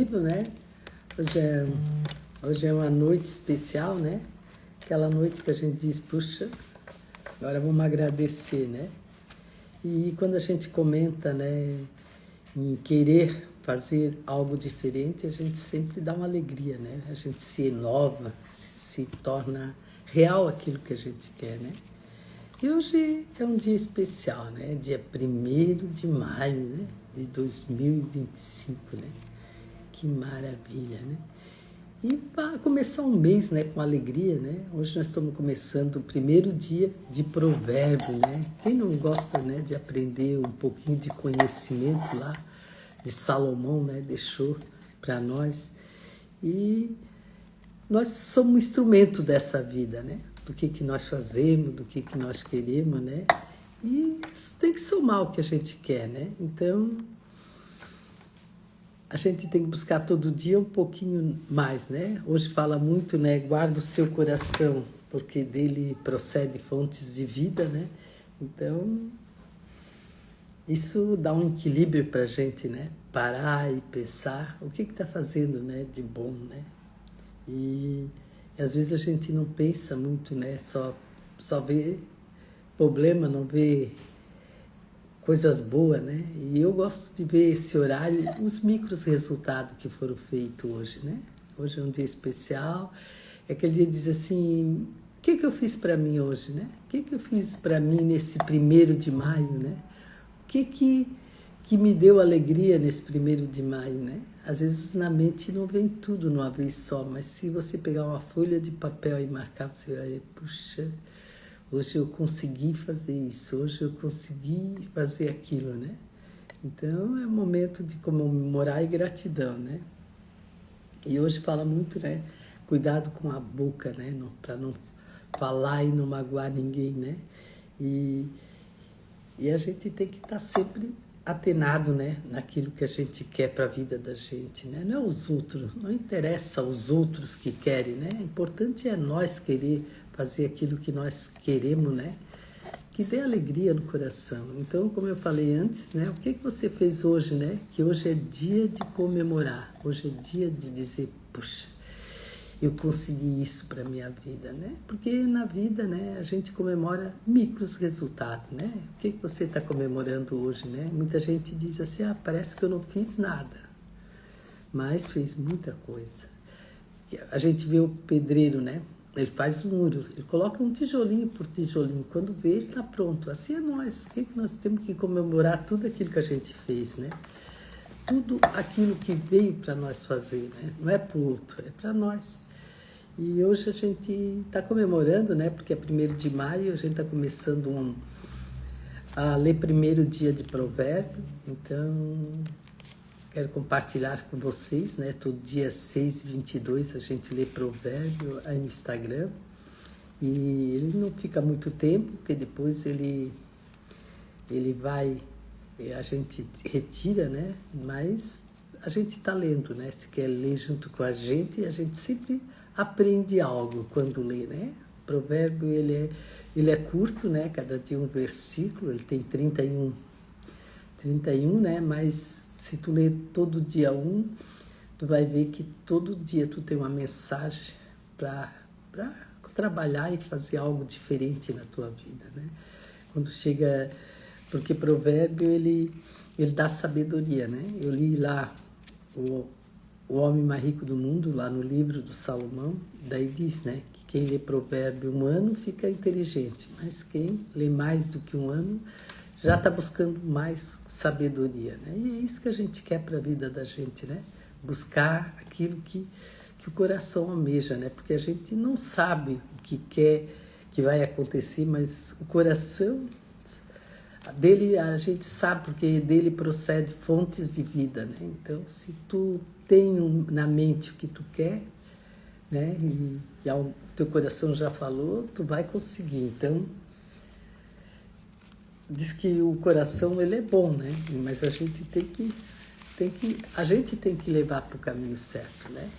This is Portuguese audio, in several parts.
tranquilo, né? Hoje é uma noite especial, né? Aquela noite que a gente diz, puxa, agora vamos agradecer, né? E quando a gente comenta, né, em querer fazer algo diferente, a gente sempre dá uma alegria, né? A gente se renova, se torna real aquilo que a gente quer, né? E hoje é um dia especial, né? Dia 1º de maio, né? De 2025, né? Que maravilha, né? E para começar um mês, né, com alegria, né? Hoje nós estamos começando o primeiro dia de provérbio, né? Quem não gosta, né, de aprender um pouquinho de conhecimento lá de Salomão, né? Deixou para nós. E nós somos um instrumento dessa vida, né? Do que nós fazemos, do que nós queremos, né? E isso tem que somar o que a gente quer, né? Então, a gente tem que buscar todo dia um pouquinho mais, né? Hoje fala muito, né? Guarda o seu coração, porque dele procede fontes de vida, né? Então, isso dá um equilíbrio para a gente, né? Parar e pensar o que está fazendo, né? De bom, né? E às vezes a gente não pensa muito, né? Só vê problema, não vê coisas boas, né? E eu gosto de ver esse horário, os micros resultados que foram feitos hoje, né? Hoje é um dia especial, é aquele dia de dizer assim, o que eu fiz para mim hoje, né? O que eu fiz para mim nesse 1º de maio, né? O que me deu alegria nesse 1º de maio, né? Às vezes na mente não vem tudo numa vez só, mas se você pegar uma folha de papel e marcar, você vai, puxa, hoje eu consegui fazer isso, hoje eu consegui fazer aquilo, né? Então, é um momento de comemorar e gratidão, né? E hoje fala muito, né? Cuidado com a boca, né? Para não falar e não magoar ninguém, né? E a gente tem que estar sempre atenado, né? Naquilo que a gente quer para a vida da gente, né? Não é os outros, não interessa os outros que querem, né? O importante é nós querer fazer aquilo que nós queremos, né? Que dê alegria no coração. Então, como eu falei antes, né? O que você fez hoje, né? Que hoje é dia de comemorar. Hoje é dia de dizer, puxa, eu consegui isso para minha vida, né? Porque na vida, né? A gente comemora micros resultados, né? O que você está comemorando hoje, né? Muita gente diz assim, parece que eu não fiz nada. Mas fez muita coisa. A gente vê o pedreiro, né? Ele faz um muro, ele coloca um tijolinho por tijolinho. Quando vê, ele está pronto. Assim é nós. O que nós temos que comemorar? Tudo aquilo que a gente fez, né? Tudo aquilo que veio para nós fazer, né? Não é para o outro, é para nós. E hoje a gente está comemorando, né? Porque é 1º de maio, a gente está começando a ler 1º dia de provérbio. Então, quero compartilhar com vocês, né? Todo dia 6h22 a gente lê provérbio aí no Instagram. E ele não fica muito tempo, porque depois ele vai, a gente retira, né? Mas a gente está lendo, né? Se quer ler junto com a gente sempre aprende algo quando lê, né? O provérbio, ele é curto, né? Cada dia um versículo, ele tem 31, né? Mas se tu ler todo dia tu vai ver que todo dia tu tem uma mensagem para trabalhar e fazer algo diferente na tua vida, né? Quando chega, porque provérbio ele dá sabedoria, né? Eu li lá o homem mais rico do mundo, lá no livro do Salomão, daí diz, né, que quem lê provérbio 1 ano fica inteligente, mas quem lê mais do que 1 ano já está buscando mais sabedoria, né? E é isso que a gente quer para a vida da gente, né? Buscar aquilo que o coração almeja, né? Porque a gente não sabe o que quer que vai acontecer, mas o coração dele a gente sabe, porque dele procede fontes de vida, né? Então, se tu tem na mente o que tu quer, né? E o teu coração já falou, tu vai conseguir. Então, diz que o coração ele é bom, né? Mas a gente tem que levar para o caminho certo, né?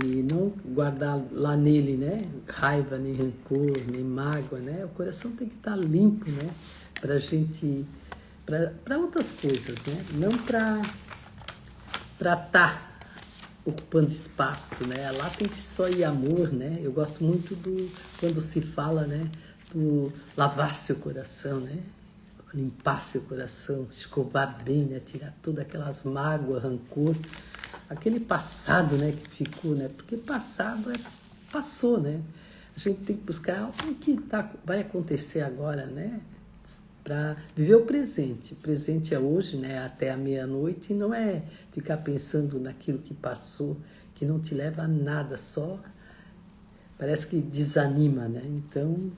E não guardar lá nele, né? Raiva, nem rancor, nem mágoa, né? O coração tem que estar limpo, né? Para gente, para outras coisas, né? Não para estar ocupando espaço, né? Lá tem que só ir amor, né? Eu gosto muito quando se fala, né? Do lavar seu coração, né? Limpar seu coração, escovar bem, né? Tirar todas aquelas mágoas, rancor, aquele passado, né? Que ficou, né? Porque passado passou, né? A gente tem que buscar o que vai acontecer agora, né? Para viver o presente. O presente é hoje, né? Até a meia-noite, e não é ficar pensando naquilo que passou, que não te leva a nada, só parece que desanima, né? Então,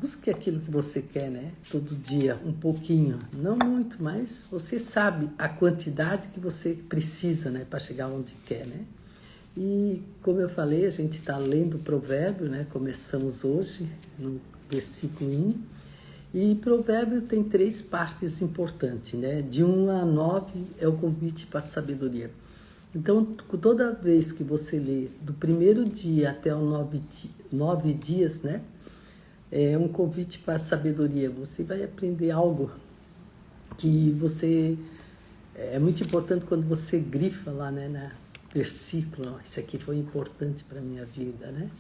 busque aquilo que você quer, né? Todo dia, um pouquinho, não muito, mas você sabe a quantidade que você precisa, né? Para chegar onde quer, né? E, como eu falei, a gente está lendo o provérbio, né? Começamos hoje no versículo 1. E provérbio tem 3 partes importantes, né? De 1 a 9 é o convite para a sabedoria. Então, toda vez que você lê do primeiro dia até os 9 dias, né? É um convite para a sabedoria. Você vai aprender algo que você... É muito importante quando você grifa lá, né? Na versículo, isso aqui foi importante para a minha vida, né?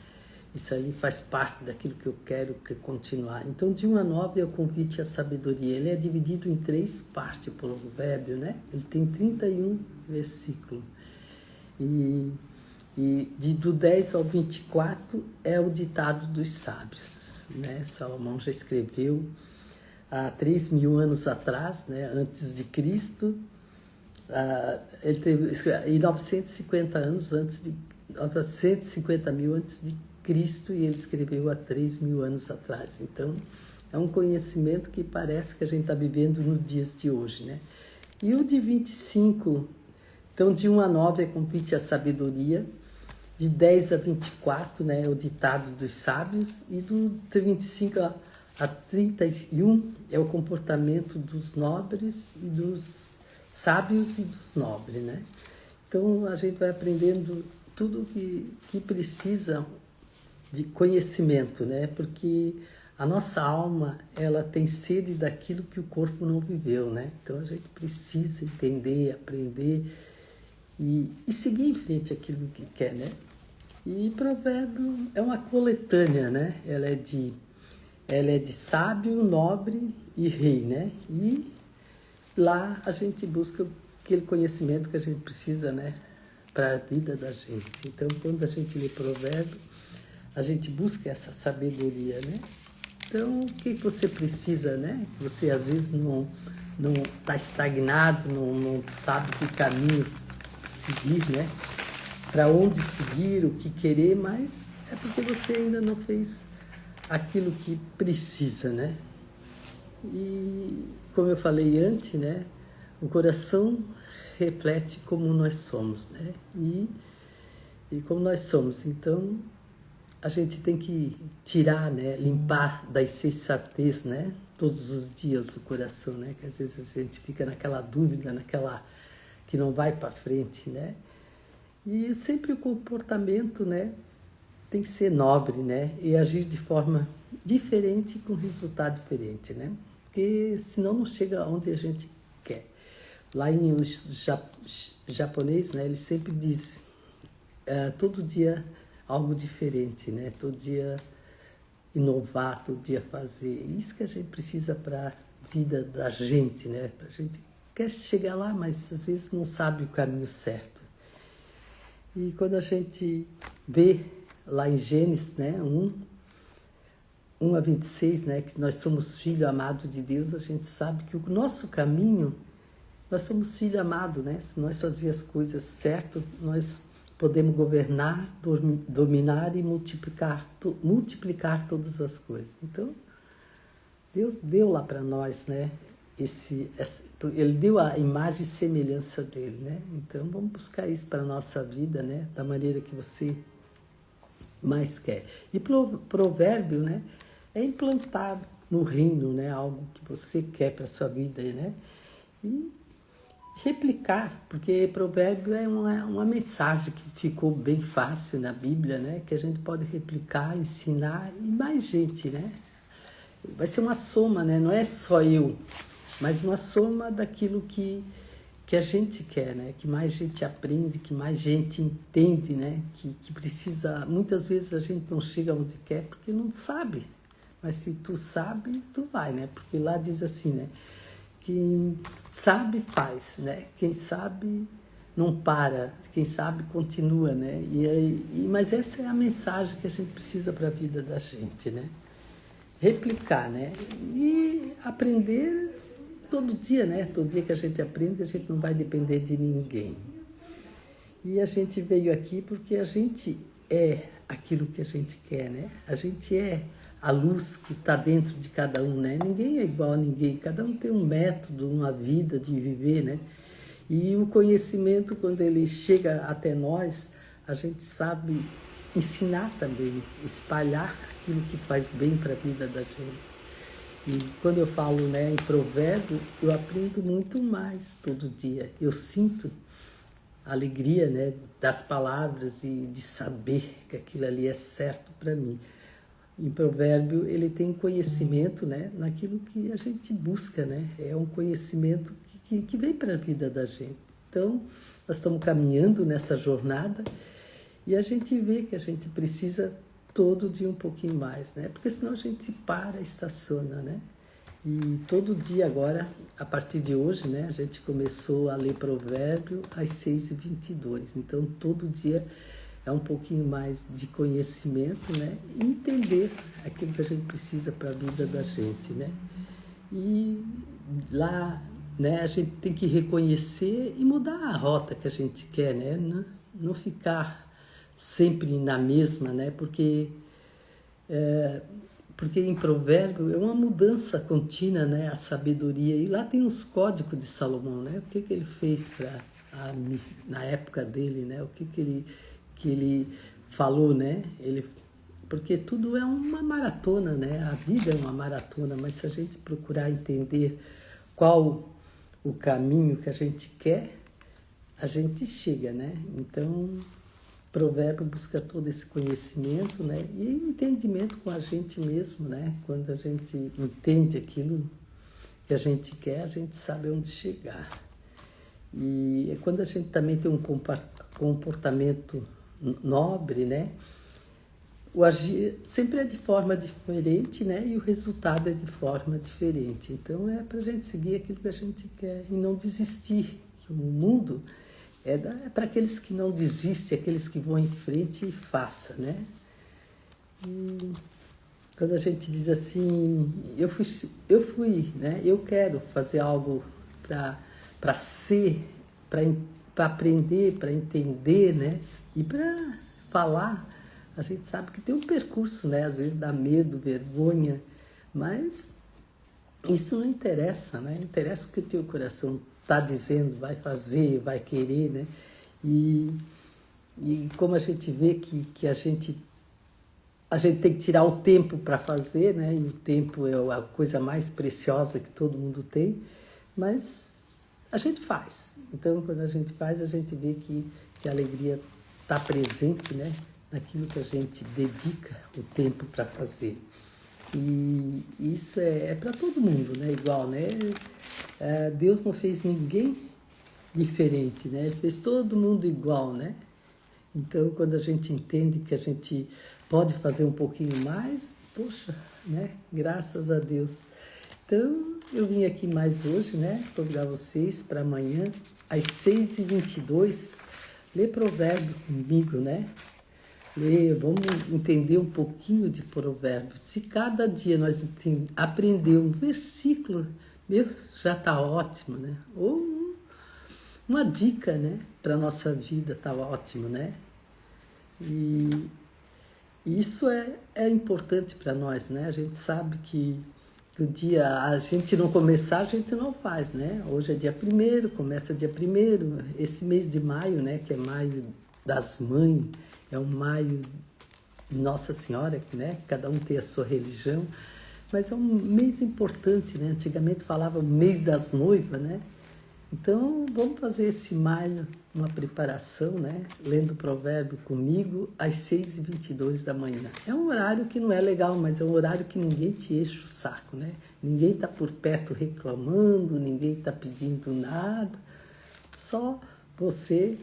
Isso ali faz parte daquilo que eu quero continuar. Então, de 1 a 9 é o convite à sabedoria. Ele é dividido em 3 partes, por provérbio, né? Ele tem 31 versículos. E do 10 ao 24 é o ditado dos sábios, né? Salomão já escreveu há 3.000 anos atrás, né? Antes de Cristo. Ele teve 950 anos antes de 950 mil antes de Cristo, e ele escreveu há 3.000 anos atrás. Então, é um conhecimento que parece que a gente está vivendo nos dias de hoje, né? E o de 25, então de 1 a 9 é convite à sabedoria, de 10 a 24, né, é o ditado dos sábios, e do 25 a 31 é o comportamento dos nobres e dos sábios e dos nobres, né? Então, a gente vai aprendendo tudo que precisa de conhecimento, né? Porque a nossa alma, ela tem sede daquilo que o corpo não viveu, né? Então, a gente precisa entender, aprender e seguir em frente aquilo que quer, né? E provérbio é uma coletânea, né? Ela é de sábio, nobre e rei, né? E lá a gente busca aquele conhecimento que a gente precisa, né? Para a vida da gente. Então, quando a gente lê provérbio, a gente busca essa sabedoria, né? Então, o que você precisa, né? Você às vezes não está estagnado, não sabe que caminho seguir, né? Para onde seguir, o que querer, mas é porque você ainda não fez aquilo que precisa, né? E, como eu falei antes, né? O coração reflete como nós somos, né? E como nós somos, então a gente tem que tirar, né? Limpar da insensatez, né? Todos os dias o coração, né? Que às vezes a gente fica naquela dúvida, naquela que não vai para frente, né? E sempre o comportamento, né? Tem que ser nobre, né? E agir de forma diferente com resultado diferente, né? Porque senão não chega onde a gente quer. Lá em japonês, né? Ele sempre diz todo dia algo diferente, né? Todo dia inovar, todo dia fazer. Isso que a gente precisa para a vida da gente, né? A gente quer chegar lá, mas às vezes não sabe o caminho certo. E quando a gente vê lá em Gênesis, né? 1 a 26, né? Que nós somos filho amado de Deus, a gente sabe que o nosso caminho, nós somos filho amado, né? Se nós fazíamos as coisas certo, nós podemos governar, dominar e multiplicar todas as coisas. Então, Deus deu lá para nós, né? Ele deu a imagem e semelhança dele, né? Então, vamos buscar isso para a nossa vida, né? Da maneira que você mais quer. E provérbio, né? É implantar no reino, né? Algo que você quer para a sua vida, né? E replicar, porque provérbio é uma mensagem que ficou bem fácil na Bíblia, né? Que a gente pode replicar, ensinar e mais gente, né? Vai ser uma soma, né? Não é só eu, mas uma soma daquilo que que a gente quer, né? Que mais gente aprende, que mais gente entende, né? Que precisa... Muitas vezes a gente não chega onde quer porque não sabe. Mas se tu sabe, tu vai, né? Porque lá diz assim, né? Quem sabe, faz, né? Quem sabe, não para. Quem sabe, continua, né? Mas essa é a mensagem que a gente precisa para a vida da gente, né? Replicar, né? E aprender todo dia, né? Todo dia que a gente aprende, a gente não vai depender de ninguém. E a gente veio aqui porque a gente é aquilo que a gente quer, né? A gente é a luz que está dentro de cada um, né? Ninguém é igual a ninguém, cada um tem um método, uma vida de viver, né? E o conhecimento, quando ele chega até nós, a gente sabe ensinar também, espalhar aquilo que faz bem para a vida da gente. E quando eu falo, né, em provérbio, eu aprendo muito mais todo dia. Eu sinto a alegria, né, das palavras e de saber que aquilo ali é certo para mim. Em provérbio, ele tem conhecimento, né, naquilo que a gente busca, né? É um conhecimento que vem para a vida da gente. Então, nós estamos caminhando nessa jornada e a gente vê que a gente precisa todo dia um pouquinho mais, né? Porque senão a gente para, estaciona, né? E todo dia agora, a partir de hoje, né, a gente começou a ler provérbio às 6h22. Então, todo dia é um pouquinho mais de conhecimento, né? E entender aquilo que a gente precisa para a vida da gente, né? E lá, né, a gente tem que reconhecer e mudar a rota que a gente quer, né? Não ficar sempre na mesma, né? Porque em provérbio é uma mudança contínua, né? A sabedoria. E lá tem os códigos de Salomão, né? O que ele fez na época dele, né? O que ele falou, né? Porque tudo é uma maratona, né? A vida é uma maratona, mas se a gente procurar entender qual o caminho que a gente quer, a gente chega, né? Então, provérbio busca todo esse conhecimento, né? E entendimento com a gente mesmo, né? Quando a gente entende aquilo que a gente quer, a gente sabe onde chegar. E quando a gente também tem um comportamento nobre, né? O agir sempre é de forma diferente, né? E o resultado é de forma diferente. Então, é para a gente seguir aquilo que a gente quer e não desistir. Que o mundo é para aqueles que não desistem, aqueles que vão em frente e façam, né? E quando a gente diz assim, eu fui, né? Eu quero fazer algo para ser, para aprender, para entender, né? E para falar. A gente sabe que tem um percurso, né? Às vezes dá medo, vergonha, mas isso não interessa, né? Interessa o que o teu coração está dizendo, vai fazer, vai querer, né? E como a gente vê que a gente tem que tirar o tempo para fazer, né? E o tempo é a coisa mais preciosa que todo mundo tem, mas a gente faz. Então, quando a gente faz, a gente vê que a alegria está presente, né? Naquilo que a gente dedica o tempo para fazer. E isso é para todo mundo, né? Igual, né? Deus não fez ninguém diferente, né? Ele fez todo mundo igual, né? Então, quando a gente entende que a gente pode fazer um pouquinho mais, poxa, né? Graças a Deus. Então, eu vim aqui mais hoje, né? Convidar vocês para amanhã, às 6h22, ler provérbio comigo, né? Vamos entender um pouquinho de provérbios. Se cada dia nós aprender um versículo, já está ótimo, né? Ou uma dica, né? Para a nossa vida está ótimo, né? E isso é importante para nós, né? A gente sabe que o dia a gente não começar, a gente não faz, né? Hoje é dia 1º, começa dia 1º. Esse mês de maio, né? Que é maio das mães, é um maio de Nossa Senhora, né? Cada um tem a sua religião, mas é um mês importante, né? Antigamente falava mês das noivas, né? Então, vamos fazer esse maio uma preparação, né? Lendo o provérbio comigo às 6h22 da manhã. É um horário que não é legal, mas é um horário que ninguém te enche o saco, né? Ninguém está por perto reclamando, ninguém está pedindo nada. só você,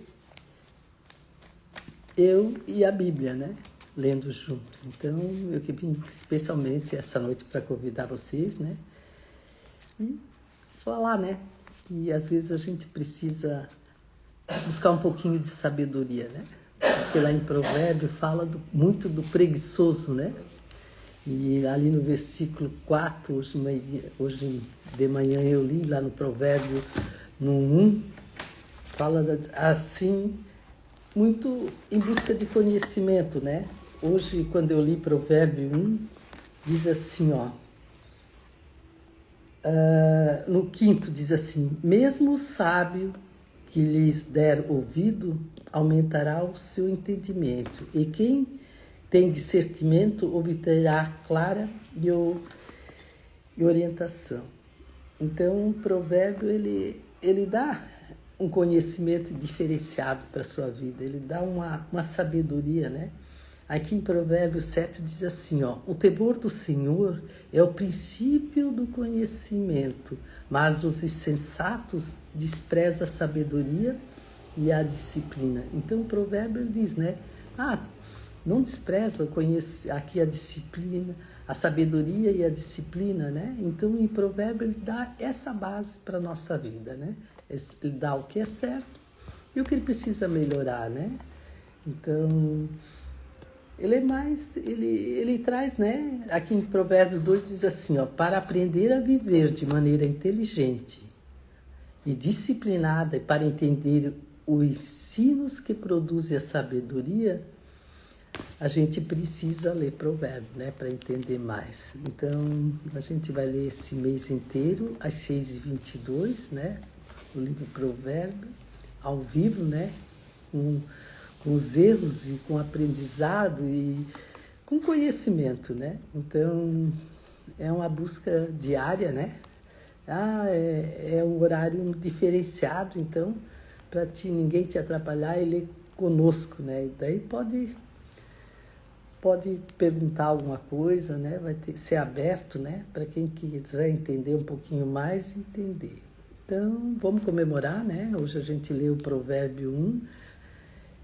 eu e a Bíblia, né? Lendo junto. Então, eu que vim especialmente essa noite para convidar vocês, né? E falar, né? Que às vezes a gente precisa buscar um pouquinho de sabedoria, né? Porque lá em Provérbio fala muito do preguiçoso, né? E ali no versículo 4, hoje de manhã eu li lá no Provérbio, no 1, fala assim, muito em busca de conhecimento, né? Hoje, quando eu li Provérbio 1, diz assim, ó, no 5º diz assim, mesmo o sábio que lhes der ouvido, aumentará o seu entendimento, e quem tem discernimento obterá clara e orientação. Então, o provérbio, ele dá um conhecimento diferenciado para a sua vida, ele dá uma sabedoria, né? Aqui em Provérbios 7 diz assim, ó, o temor do Senhor é o princípio do conhecimento, mas os insensatos desprezam a sabedoria e a disciplina. Então o provérbio diz, né, não despreza aqui a disciplina, a sabedoria e a disciplina, né? Então em provérbio ele dá essa base para a nossa vida, né? Ele dá o que é certo e o que ele precisa melhorar, né? Então ele traz, né? Aqui em Provérbio 2 diz assim, ó, para aprender a viver de maneira inteligente e disciplinada e para entender os ensinos que produzem a sabedoria, a gente precisa ler Provérbio, né? Para entender mais. Então, a gente vai ler esse mês inteiro, às 6h22, né? O livro Provérbio, ao vivo, né? Com os erros e com aprendizado e com conhecimento, né? Então, é uma busca diária, né? É um horário diferenciado, então, para ninguém te atrapalhar, ele é conosco, né? E daí pode perguntar alguma coisa, né? Vai ser aberto, né? Para quem quiser entender um pouquinho mais, entender. Então, vamos comemorar, né? Hoje a gente leu o Provérbio 1,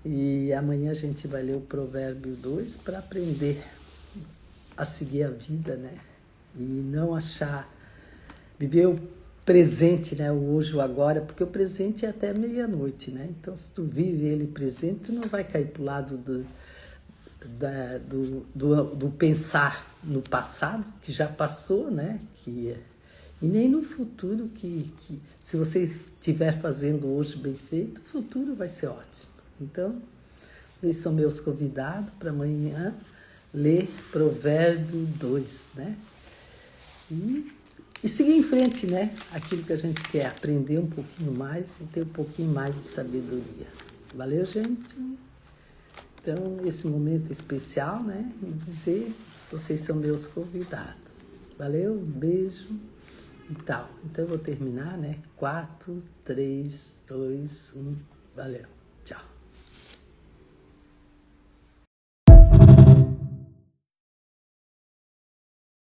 e amanhã a gente vai ler o Provérbio 2 para aprender a seguir a vida, né? E não viver o presente, né? O hoje, o agora, porque o presente é até meia-noite, né? Então, se tu vive ele presente, tu não vai cair para o lado do pensar no passado, que já passou, né? E nem no futuro, que se você estiver fazendo hoje bem feito, o futuro vai ser ótimo. Então, vocês são meus convidados para amanhã ler Provérbio 2, né? E seguir em frente, né? Aquilo que a gente quer, aprender um pouquinho mais e ter um pouquinho mais de sabedoria. Valeu, gente? Então, esse momento especial, né? E dizer, vocês são meus convidados. Valeu? Um beijo e tal. Então, eu vou terminar, né? 4, 3, 2, 1. Valeu. Tchau.